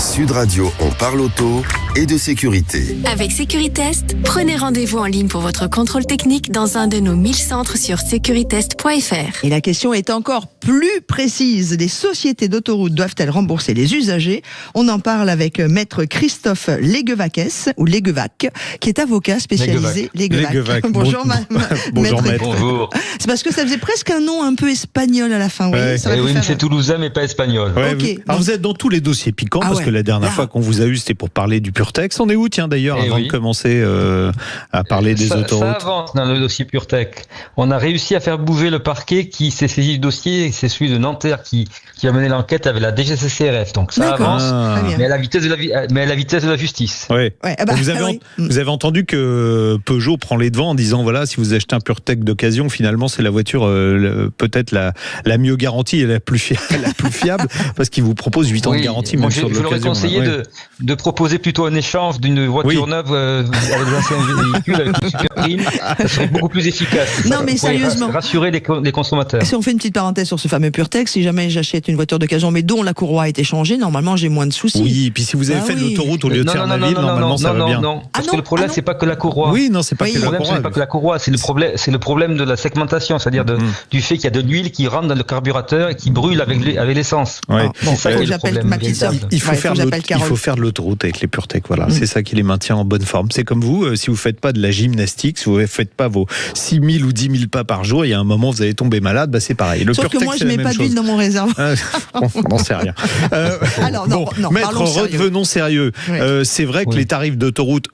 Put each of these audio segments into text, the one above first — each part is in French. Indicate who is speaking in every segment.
Speaker 1: Sud Radio, on parle auto et de sécurité.
Speaker 2: Avec Sécuritest, prenez rendez-vous en ligne pour votre contrôle technique dans un de nos 1000 centres sur securitest.fr.
Speaker 3: Et la question est encore plus précise. Les sociétés d'autoroutes doivent-elles rembourser les usagers? On en parle avec maître Christophe Léguevaques, ou Léguevac, qui est avocat spécialisé.
Speaker 4: Léguevac.
Speaker 3: Bonjour,
Speaker 4: Bonjour, maître.
Speaker 5: Bonjour.
Speaker 3: C'est parce que ça faisait presque un nom un peu espagnol à la fin.
Speaker 4: Ouais.
Speaker 5: Oui, mais c'est toulousain, mais pas espagnol.
Speaker 4: Ouais,
Speaker 3: Ok.
Speaker 4: Alors vous êtes dans tous les dossiers piquants, parce que la dernière fois qu'on vous a eu, c'était pour parler du PureTech. On est où, tiens, d'ailleurs, avant de commencer à parler des autoroutes?
Speaker 5: Ça avance dans le dossier PureTech. On a réussi à faire bouger le parquet qui s'est saisi du dossier, c'est celui de Nanterre qui a mené l'enquête avec la DGCCRF. Donc ça avance, mais à la vitesse de la justice.
Speaker 4: Ouais. Vous avez entendu que Peugeot prend les devants en disant, voilà, si vous achetez un PureTech d'occasion, finalement, c'est la voiture peut-être la mieux garantie et la plus fiable, parce qu'il vous propose 8 ans de garantie. Même sur
Speaker 5: je leur ai conseillé de proposer plutôt un échange d'une voiture neuve avec des anciens véhicules avec une super prime. Ça serait beaucoup plus efficace.
Speaker 3: Non, mais sérieusement,
Speaker 5: rassurer les consommateurs.
Speaker 3: Si on fait une petite parenthèse sur ce fameux PureTech, si jamais j'achète une voiture d'occasion mais dont la courroie a été changée, normalement j'ai moins de soucis.
Speaker 4: Oui, et puis si vous avez fait de l'autoroute au lieu de faire la ville, normalement ça va bien.
Speaker 5: Non, parce que le problème c'est pas que la courroie.
Speaker 4: Oui, non, c'est pas que la courroie.
Speaker 5: C'est pas que la courroie, c'est le problème de la segmentation, c'est-à-dire du fait qu'il y a de l'huile qui rentre dans le carburateur et qui brûle avec l'essence.
Speaker 4: Ouais.
Speaker 3: Bon,
Speaker 5: c'est ça qui est le problème.
Speaker 4: Il faut faire de l'autoroute avec les PureTech, voilà. C'est ça qui les maintient en bonne forme. C'est comme vous, si vous faites pas de la gymnastique, si vous faites pas vos 6 000 ou 10 000 pas par jour, il y a un moment vous allez tomber malade, c'est pareil. Le
Speaker 3: Sauf
Speaker 4: PureTech,
Speaker 3: que moi je mets pas d'huile dans mon réservoir.
Speaker 4: On n'en sait rien.
Speaker 3: Alors non,
Speaker 4: maître, redevenons sérieux. C'est vrai que les tarifs d'autoroute.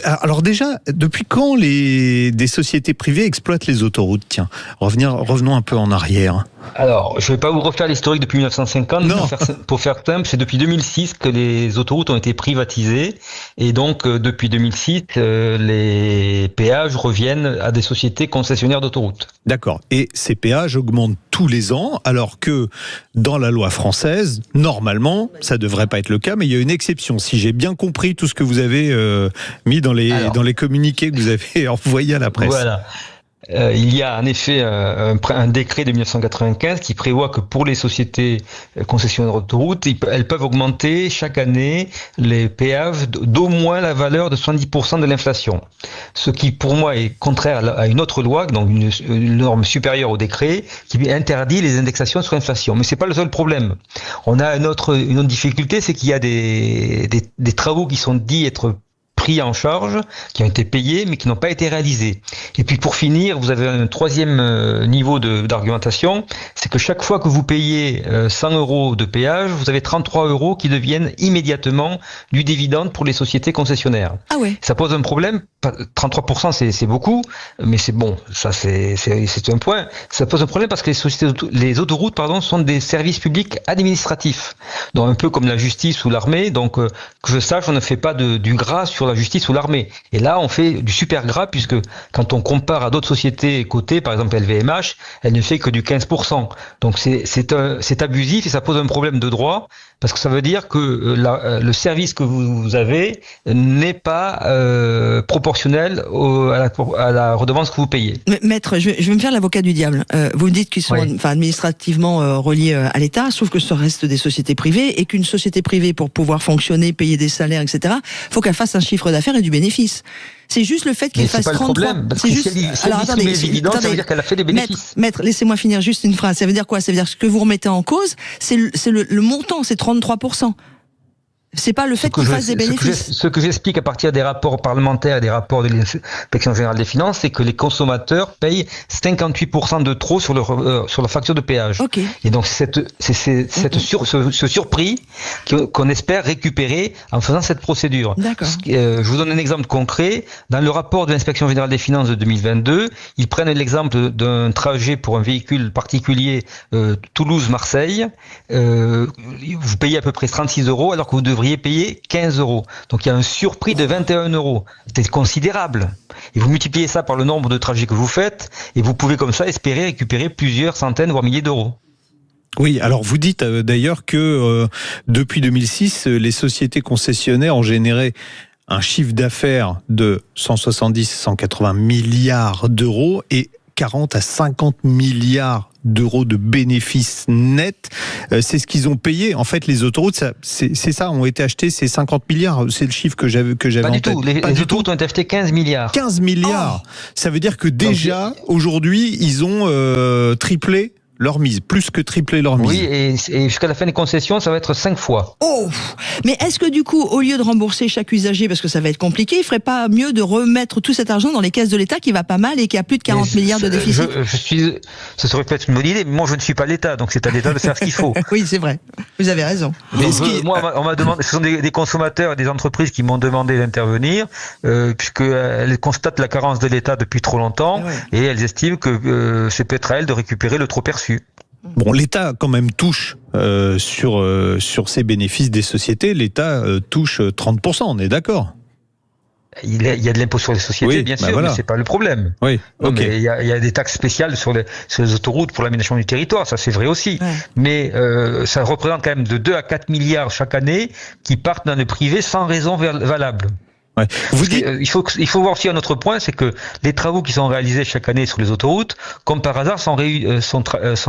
Speaker 4: Alors déjà, depuis quand des sociétés privées exploitent les autoroutes? Tiens, revenons un peu en arrière.
Speaker 5: Alors, je ne vais pas vous refaire l'historique depuis 1950. Pour faire simple, c'est depuis 2006 que les autoroutes ont été privatisées. Et donc, depuis 2006, les péages reviennent à des sociétés concessionnaires d'autoroutes.
Speaker 4: D'accord. Et ces péages augmentent tous les ans, alors que dans la loi française, normalement, ça ne devrait pas être le cas, mais il y a une exception. Si j'ai bien compris tout ce que vous avez mis dans les communiqués que vous avez envoyés à la presse.
Speaker 5: Voilà. Il y a en effet un décret de 1995 qui prévoit que pour les sociétés concessionnaires d'autoroutes, elles peuvent augmenter chaque année les péages d'au moins la valeur de 70% de l'inflation. Ce qui pour moi est contraire à une autre loi, donc une norme supérieure au décret, qui interdit les indexations sur l'inflation. Mais c'est pas le seul problème. On a une autre difficulté, c'est qu'il y a des travaux qui sont dits être pris en charge, qui ont été payés mais qui n'ont pas été réalisés. Et puis pour finir, vous avez un troisième niveau d'argumentation, c'est que chaque fois que vous payez 100 € de péage, vous avez 33 € qui deviennent immédiatement du dividende pour les sociétés concessionnaires.
Speaker 3: Ah ouais.
Speaker 5: Ça pose un problème. 33% c'est beaucoup, mais c'est bon, ça c'est un point. Ça pose un problème parce que les autoroutes sont des services publics administratifs, donc un peu comme la justice ou l'armée. Donc que je sache, on ne fait pas du gras sur la justice ou l'armée. Et là, on fait du super gras puisque quand on compare à d'autres sociétés cotées, par exemple LVMH, elle ne fait que du 15%. Donc c'est abusif et ça pose un problème de droit parce que ça veut dire que le service que vous avez n'est pas proportionnel à la redevance que vous payez.
Speaker 3: Maître, je vais me faire l'avocat du diable. Vous me dites qu'ils sont administrativement reliés à l'État, sauf que ce reste des sociétés privées et qu'une société privée, pour pouvoir fonctionner, payer des salaires, etc., faut qu'elle fasse un chiffre d'affaires et du bénéfice. C'est juste le fait qu'elle fasse 33.
Speaker 5: C'est pas le problème. Parce que si elle distribue les dividendes, ça veut dire qu'elle a fait des bénéfices.
Speaker 3: Maître, laissez-moi finir juste une phrase. Ça veut dire quoi? Ça veut dire que ce que vous remettez en cause, c'est le montant, c'est 33%. C'est pas le fait qu'il fasse des bénéfices.
Speaker 5: Ce que j'explique à partir des rapports parlementaires et des rapports de l'Inspection générale des finances, c'est que les consommateurs payent 58% de trop sur leur facture de péage.
Speaker 3: Okay.
Speaker 5: Et donc c'est ce surprix qu'on espère récupérer en faisant cette procédure.
Speaker 3: D'accord.
Speaker 5: Je vous donne un exemple concret. Dans le rapport de l'Inspection générale des finances de 2022, ils prennent l'exemple d'un trajet pour un véhicule particulier Toulouse-Marseille. Vous payez à peu près 36 € alors que vous devriez payer 15 €. Donc il y a un surprix de 21 €. C'est considérable. Et vous multipliez ça par le nombre de trajets que vous faites, et vous pouvez comme ça espérer récupérer plusieurs centaines, voire milliers d'euros.
Speaker 4: Oui, alors vous dites d'ailleurs que depuis 2006, les sociétés concessionnaires ont généré un chiffre d'affaires de 170-180 milliards d'euros et 40 à 50 milliards d'euros de bénéfices nets. C'est ce qu'ils ont payé. En fait, les autoroutes, c'est ça, ont été achetés, c'est 50 milliards. C'est le chiffre que j'avais
Speaker 5: Pas
Speaker 4: en
Speaker 5: du
Speaker 4: tête.
Speaker 5: tout. Les autoroutes ont été achetées 15 milliards.
Speaker 4: 15 milliards. Ça veut dire que déjà, aujourd'hui, ils ont triplé leur mise, plus que tripler leur mise.
Speaker 5: Oui, et jusqu'à la fin des concessions, ça va être 5 fois.
Speaker 3: Oh. Mais est-ce que du coup, au lieu de rembourser chaque usager, parce que ça va être compliqué, il ferait pas mieux de remettre tout cet argent dans les caisses de l'État qui va pas mal et qui a plus de 40 milliards de déficit?
Speaker 5: Ce serait peut-être une bonne idée, mais moi je ne suis pas l'État, donc c'est à l'État de faire ce qu'il faut.
Speaker 3: Oui, c'est vrai. Vous avez raison.
Speaker 5: Mais moi, on m'a demandé, ce sont des consommateurs et des entreprises qui m'ont demandé d'intervenir, puisqu'elles constatent la carence de l'État depuis trop longtemps, et elles estiment que c'est peut-être à elles de récupérer le trop perçu.
Speaker 4: Bon, l'État quand même touche sur ces bénéfices des sociétés, l'État touche 30%, on est d'accord?
Speaker 5: Il y a de l'impôt sur les sociétés, bien sûr,
Speaker 4: voilà.
Speaker 5: mais c'est pas le problème.
Speaker 4: Oui, ok.
Speaker 5: Mais il y a des taxes spéciales sur les autoroutes pour l'aménagement du territoire, ça c'est vrai aussi. Ouais. Mais ça représente quand même de 2 à 4 milliards chaque année qui partent dans le privé sans raison valable.
Speaker 4: Ouais.
Speaker 5: Il faut voir aussi un autre point, c'est que les travaux qui sont réalisés chaque année sur les autoroutes, comme par hasard, sont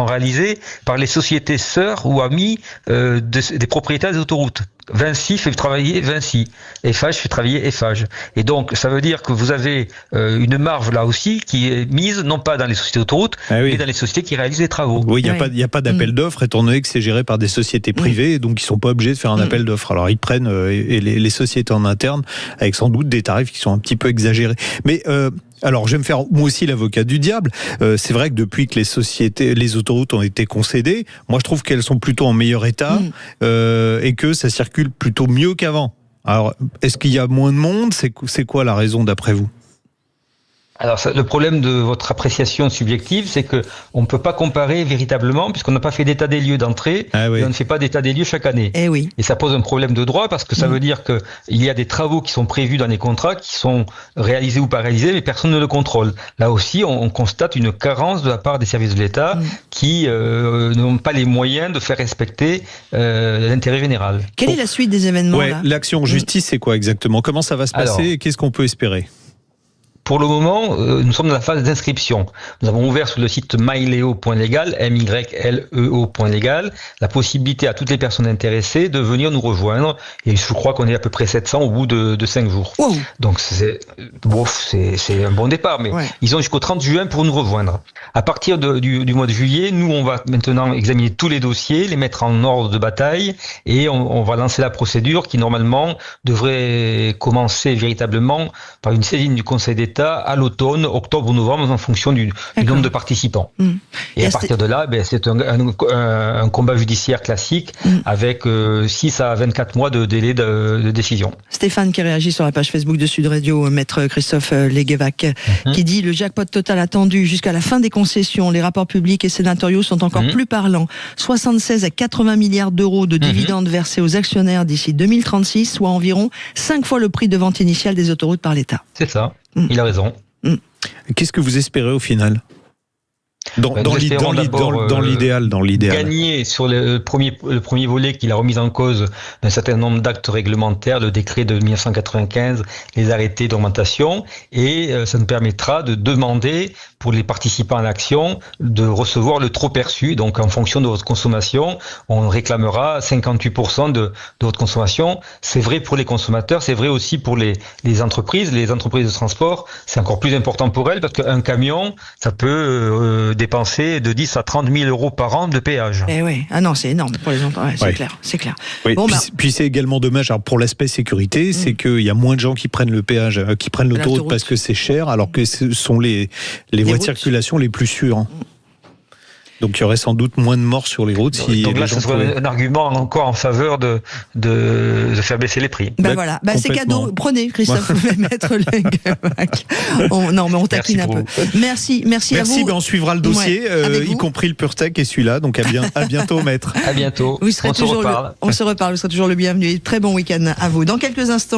Speaker 5: réalisés par les sociétés sœurs ou amies des propriétaires des autoroutes. Vinci fait travailler Vinci, Eiffage fait travailler Eiffage. Et donc, ça veut dire que vous avez une marge là aussi qui est mise non pas dans les sociétés d'autoroutes, mais dans les sociétés qui réalisent les travaux.
Speaker 4: Oui, il n'y a pas d'appel d'offres, étant donné que c'est géré par des sociétés privées, et donc ils ne sont pas obligés de faire un appel d'offres. Alors, ils prennent les sociétés en interne, avec sans doute des tarifs qui sont un petit peu exagérés. Mais alors, je vais me faire moi aussi l'avocat du diable. C'est vrai que depuis que les autoroutes ont été concédées, moi je trouve qu'elles sont plutôt en meilleur état et que ça circule plutôt mieux qu'avant. Alors, est-ce qu'il y a moins de monde? C'est quoi la raison d'après vous?
Speaker 5: Alors, le problème de votre appréciation subjective, c'est que on ne peut pas comparer véritablement, puisqu'on n'a pas fait d'état des lieux d'entrée, et on ne fait pas d'état des lieux chaque année. Et ça pose un problème de droit, parce que ça veut dire que il y a des travaux qui sont prévus dans les contrats, qui sont réalisés ou pas réalisés, mais personne ne le contrôle. Là aussi, on constate une carence de la part des services de l'État qui n'ont pas les moyens de faire respecter l'intérêt général.
Speaker 3: Quelle est la suite des événements là?
Speaker 4: L'action en justice, c'est quoi exactement? Comment ça va se passer et qu'est-ce qu'on peut espérer?
Speaker 5: Pour le moment, nous sommes dans la phase d'inscription. Nous avons ouvert sur le site myleo.legal, myleo.legal, la possibilité à toutes les personnes intéressées de venir nous rejoindre. Et je crois qu'on est à peu près 700 au bout de 5 jours. Wow. Donc c'est un bon départ, mais ils ont jusqu'au 30 juin pour nous rejoindre. À partir du mois de juillet, nous on va maintenant examiner tous les dossiers, les mettre en ordre de bataille, et on va lancer la procédure qui normalement devrait commencer véritablement par une saisine du Conseil d'État à l'automne, octobre ou novembre, en fonction du nombre de participants. Et à partir de là, c'est un combat judiciaire classique avec 6 à 24 mois de délai de décision.
Speaker 3: Stéphane qui réagit sur la page Facebook de Sud Radio, maître Christophe Leguevac, qui dit: le jackpot total attendu jusqu'à la fin des concessions, les rapports publics et sénatoriaux sont encore plus parlants. 76 à 80 milliards d'euros de dividendes versés aux actionnaires d'ici 2036, soit environ 5 fois le prix de vente initial des autoroutes par l'État.
Speaker 5: C'est ça. Il a raison.
Speaker 4: Qu'est-ce que vous espérez au final? Dans l'idéal.
Speaker 5: Gagner sur le premier volet qui est la remise en cause d'un certain nombre d'actes réglementaires, le décret de 1995, les arrêtés d'augmentation, et ça nous permettra de demander pour les participants à l'action de recevoir le trop perçu. Donc en fonction de votre consommation, on réclamera 58% de votre consommation. C'est vrai pour les consommateurs, c'est vrai aussi pour les entreprises. Les entreprises de transport, c'est encore plus important pour elles, parce qu'un camion, ça peut dépenser de 10 à 30 000 euros par an de péage.
Speaker 3: Eh oui, non, c'est énorme pour les entreprises, c'est clair.
Speaker 4: Oui. Bon, puis c'est également dommage, alors pour l'aspect sécurité, c'est qu'il y a moins de gens qui prennent le péage, qui prennent l'autoroute parce que c'est cher, alors que ce sont les voies de circulation les plus sûres. Donc il y aurait sans doute moins de morts sur les routes.
Speaker 5: Donc là, ce serait un argument encore en faveur de faire baisser les prix.
Speaker 3: Voilà, c'est cadeau. Prenez, Christophe, maître Leguevac. Non, mais on taquine un peu. Merci à vous.
Speaker 4: On suivra le dossier, y compris le PureTech et celui-là. Donc à bientôt, maître.
Speaker 5: À bientôt.
Speaker 3: On se reparle. Vous serez toujours le bienvenu. Très bon week-end à vous. Dans quelques instants.